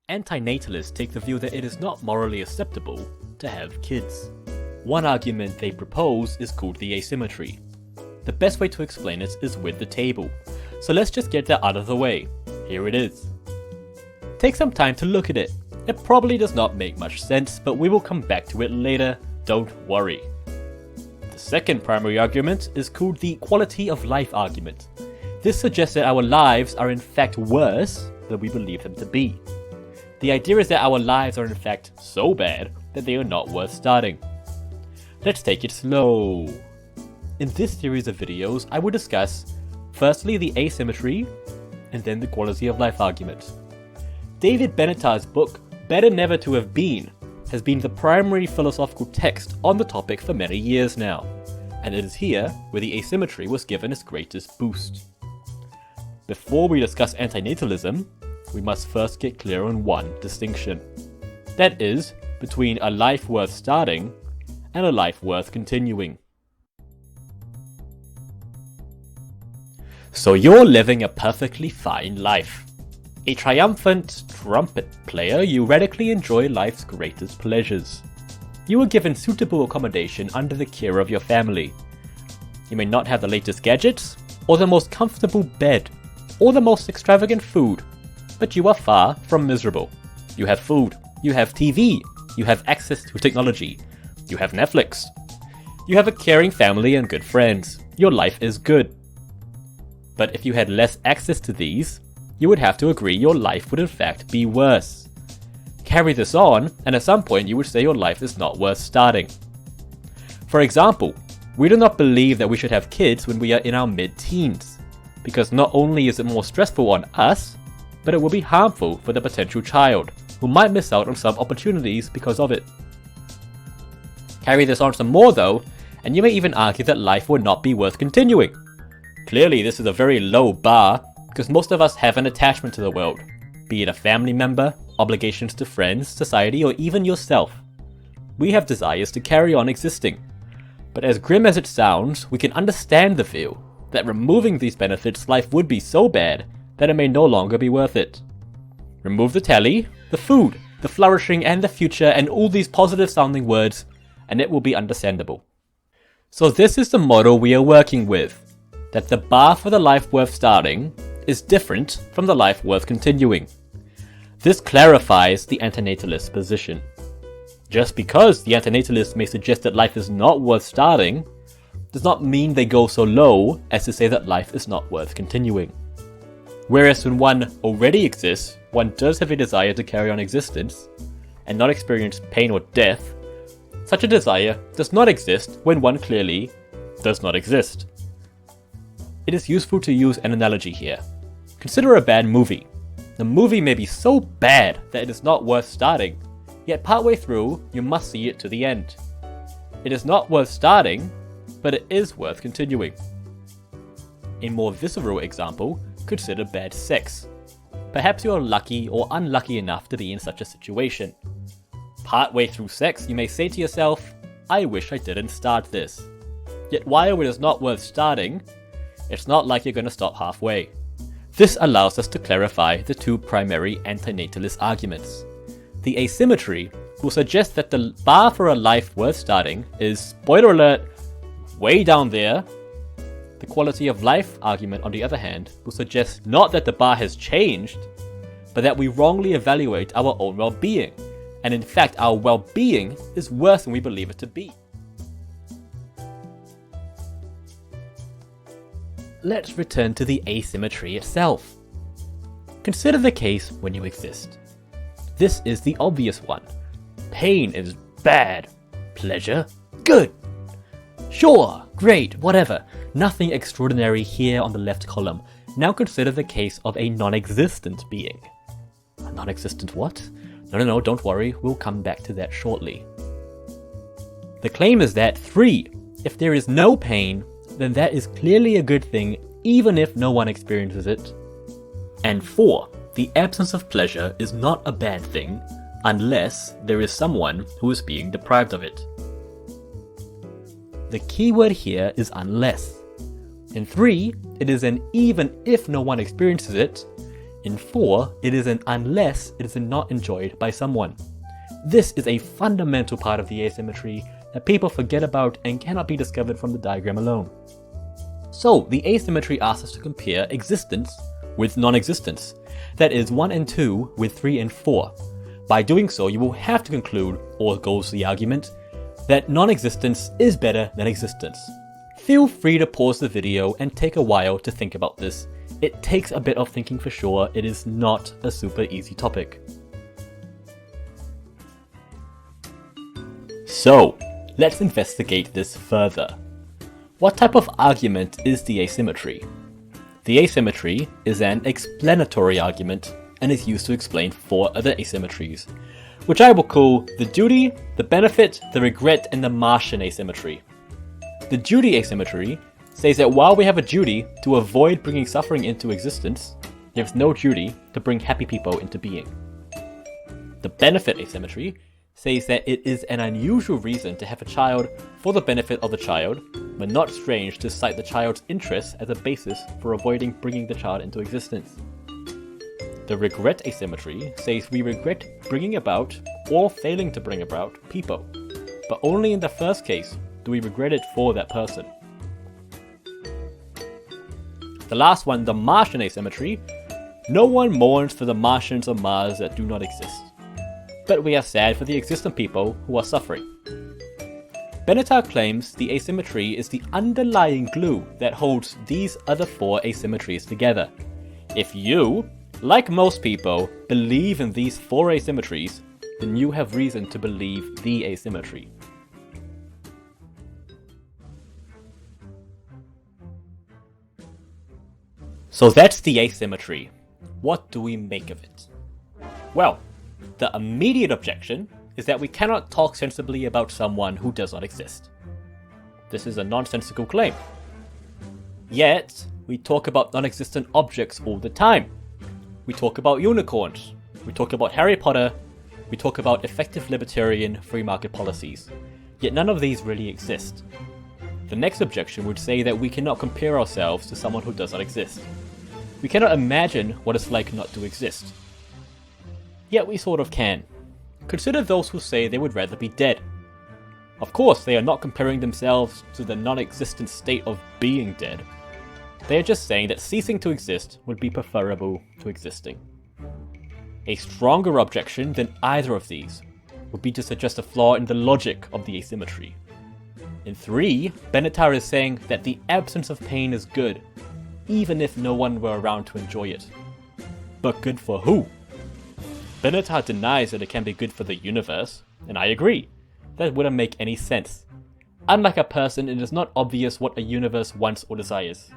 Antinatalists take the view that it is not morally acceptable to have kids. One argument they propose is called the asymmetry. The best way to explain it is with the table, so let's just get that out of the way. Here it is. Take some time to look at it. It probably does not make much sense, but we will come back to it later, don't worry. The second primary argument is called the quality of life argument. This suggests that our lives are in fact worse than we believe them to be. The idea is that our lives are in fact so bad that they are not worth starting. Let's take it slow. In this series of videos, I will discuss firstly the asymmetry and then the quality of life argument. David Benatar's book, Better Never to Have Been, has been the primary philosophical text on the topic for many years now, and it is here where the asymmetry was given its greatest boost. Before we discuss antinatalism, we must first get clear on one distinction. That is, between a life worth starting and a life worth continuing. So you're living a perfectly fine life. A triumphant trumpet player, you radically enjoy life's greatest pleasures. You are given suitable accommodation under the care of your family. You may not have the latest gadgets, or the most comfortable bed, or the most extravagant food, but you are far from miserable. You have food, you have TV, you have access to technology, you have Netflix. You have a caring family and good friends. Your life is good. But if you had less access to these, you would have to agree your life would in fact be worse. Carry this on, and at some point you would say your life is not worth starting. For example, we do not believe that we should have kids when we are in our mid-teens, because not only is it more stressful on us, but it will be harmful for the potential child, who might miss out on some opportunities because of it. Carry this on some more though, and you may even argue that life would not be worth continuing. Clearly this is a very low bar, because most of us have an attachment to the world, be it a family member, obligations to friends, society, or even yourself. We have desires to carry on existing. But as grim as it sounds, we can understand the view that removing these benefits, life would be so bad that it may no longer be worth it. Remove the telly, the food, the flourishing, and the future, and all these positive sounding words, and it will be understandable. So this is the model we are working with, that the bar for the life worth starting is different from the life worth continuing. This clarifies the antinatalist position. Just because the antinatalist may suggest that life is not worth starting, does not mean they go so low as to say that life is not worth continuing. Whereas when one already exists, one does have a desire to carry on existence, and not experience pain or death, such a desire does not exist when one clearly does not exist. It is useful to use an analogy here. Consider a bad movie. The movie may be so bad that it is not worth starting, yet partway through, you must see it to the end. It is not worth starting, but it is worth continuing. A more visceral example, consider bad sex. Perhaps you are lucky or unlucky enough to be in such a situation. Partway through sex, you may say to yourself, I wish I didn't start this. Yet while it is not worth starting, it's not like you're going to stop halfway. This allows us to clarify the two primary antinatalist arguments. The asymmetry will suggest that the bar for a life worth starting is, spoiler alert, way down there. The quality of life argument, on the other hand, will suggest not that the bar has changed, but that we wrongly evaluate our own well-being, and in fact our well-being is worse than we believe it to be. Let's return to the asymmetry itself. Consider the case when you exist. This is the obvious one. Pain is bad. Pleasure, good. Sure, great, whatever. Nothing extraordinary here on the left column. Now consider the case of a non-existent being. A non-existent what? No, don't worry, we'll come back to that shortly. The claim is that 3. If there is no pain, then that is clearly a good thing even if no one experiences it. And 4. The absence of pleasure is not a bad thing unless there is someone who is being deprived of it. The key word here is unless. In 3, it is an even if no one experiences it. In 4, it is an unless it is not enjoyed by someone. This is a fundamental part of the asymmetry that people forget about and cannot be discovered from the diagram alone. So, the asymmetry asks us to compare existence with non-existence, that is 1 and 2 with 3 and 4. By doing so, you will have to conclude, or goes the argument, that non-existence is better than existence. Feel free to pause the video and take a while to think about this. It takes a bit of thinking for sure, it is not a super easy topic. So, let's investigate this further. What type of argument is the asymmetry? The asymmetry is an explanatory argument and is used to explain 4 other asymmetries, which I will call the duty, the benefit, the regret, and the Martian asymmetry. The duty asymmetry says that while we have a duty to avoid bringing suffering into existence, there's no duty to bring happy people into being. The benefit asymmetry says that it is an unusual reason to have a child for the benefit of the child, but not strange to cite the child's interests as a basis for avoiding bringing the child into existence. The regret asymmetry says we regret bringing about or failing to bring about people, but only in the first case do we regret it for that person. The last one, the Martian asymmetry, no one mourns for the Martians on Mars that do not exist, but we are sad for the existing people who are suffering. Benatar claims the asymmetry is the underlying glue that holds these other 4 asymmetries together. If you, like most people, believe in these 4 asymmetries, then you have reason to believe the asymmetry. So that's the asymmetry. What do we make of it? Well, the immediate objection is that we cannot talk sensibly about someone who does not exist. This is a nonsensical claim. Yet, we talk about non-existent objects all the time. We talk about unicorns, we talk about Harry Potter, we talk about effective libertarian free market policies, yet none of these really exist. The next objection would say that we cannot compare ourselves to someone who does not exist. We cannot imagine what it's like not to exist. Yet we sort of can. Consider those who say they would rather be dead. Of course, they are not comparing themselves to the non-existent state of being dead. They are just saying that ceasing to exist would be preferable to existing. A stronger objection than either of these would be to suggest a flaw in the logic of the asymmetry. In 3, Benatar is saying that the absence of pain is good, even if no one were around to enjoy it. But good for who? Benatar denies that it can be good for the universe, and I agree. That wouldn't make any sense. Unlike a person, it is not obvious what a universe wants or desires.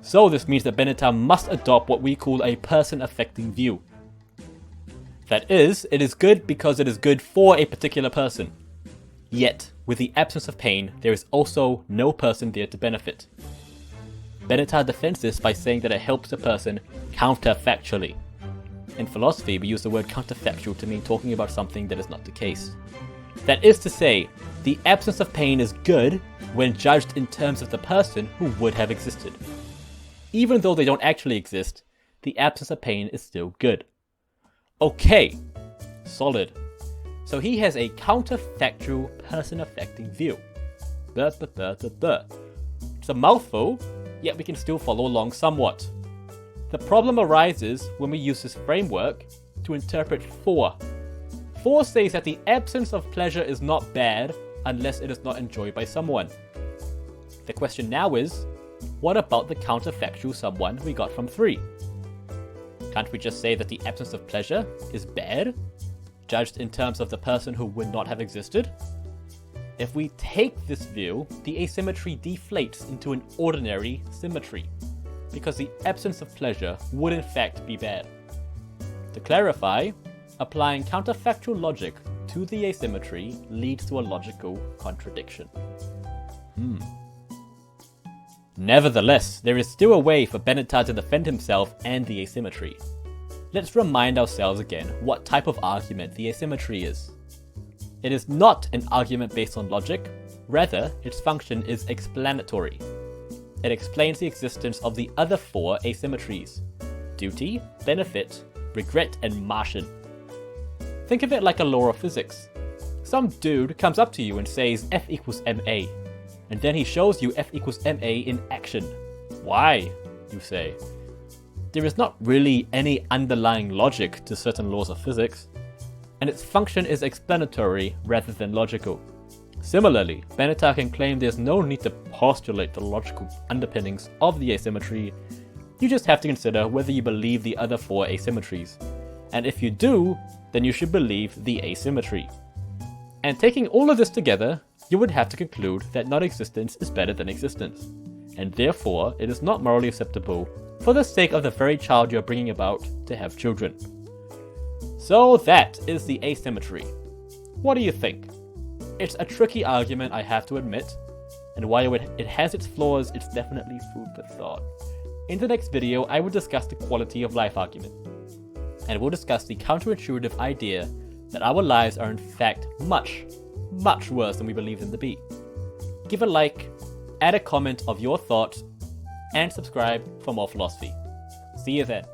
So this means that Benatar must adopt what we call a person-affecting view. That is, it is good because it is good for a particular person. Yet, with the absence of pain, there is also no person there to benefit. Benatar defends this by saying that it helps the person counterfactually. In philosophy, we use the word counterfactual to mean talking about something that is not the case. That is to say, the absence of pain is good when judged in terms of the person who would have existed. Even though they don't actually exist, the absence of pain is still good. Okay, solid. So he has a counterfactual person-affecting view. It's a mouthful, yet we can still follow along somewhat. The problem arises when we use this framework to interpret 4. 4 says that the absence of pleasure is not bad unless it is not enjoyed by someone. The question now is, what about the counterfactual someone we got from 3? Can't we just say that the absence of pleasure is bad, judged in terms of the person who would not have existed? If we take this view, the asymmetry deflates into an ordinary symmetry, because the absence of pleasure would in fact be bad. To clarify, applying counterfactual logic to the asymmetry leads to a logical contradiction. Nevertheless, there is still a way for Benatar to defend himself and the asymmetry. Let's remind ourselves again what type of argument the asymmetry is. It is not an argument based on logic, rather its function is explanatory. It explains the existence of the other 4 asymmetries. duty, benefit, regret, and Martian. Think of it like a law of physics. Some dude comes up to you and says F equals ma, and then he shows you F equals ma in action. Why? You say. There is not really any underlying logic to certain laws of physics, and its function is explanatory rather than logical. Similarly, Benatar can claim there's no need to postulate the logical underpinnings of the asymmetry. You just have to consider whether you believe the other 4 asymmetries, and if you do, then you should believe the asymmetry. And taking all of this together, you would have to conclude that non-existence is better than existence, and therefore it is not morally acceptable for the sake of the very child you're bringing about to have children. So that is the asymmetry. What do you think? It's a tricky argument, I have to admit, and while it has its flaws, it's definitely food for thought. In the next video, I will discuss the quality of life argument, and we'll discuss the counterintuitive idea that our lives are in fact much, much worse than we believe them to be. Give a like, add a comment of your thoughts, and subscribe for more philosophy. See you then.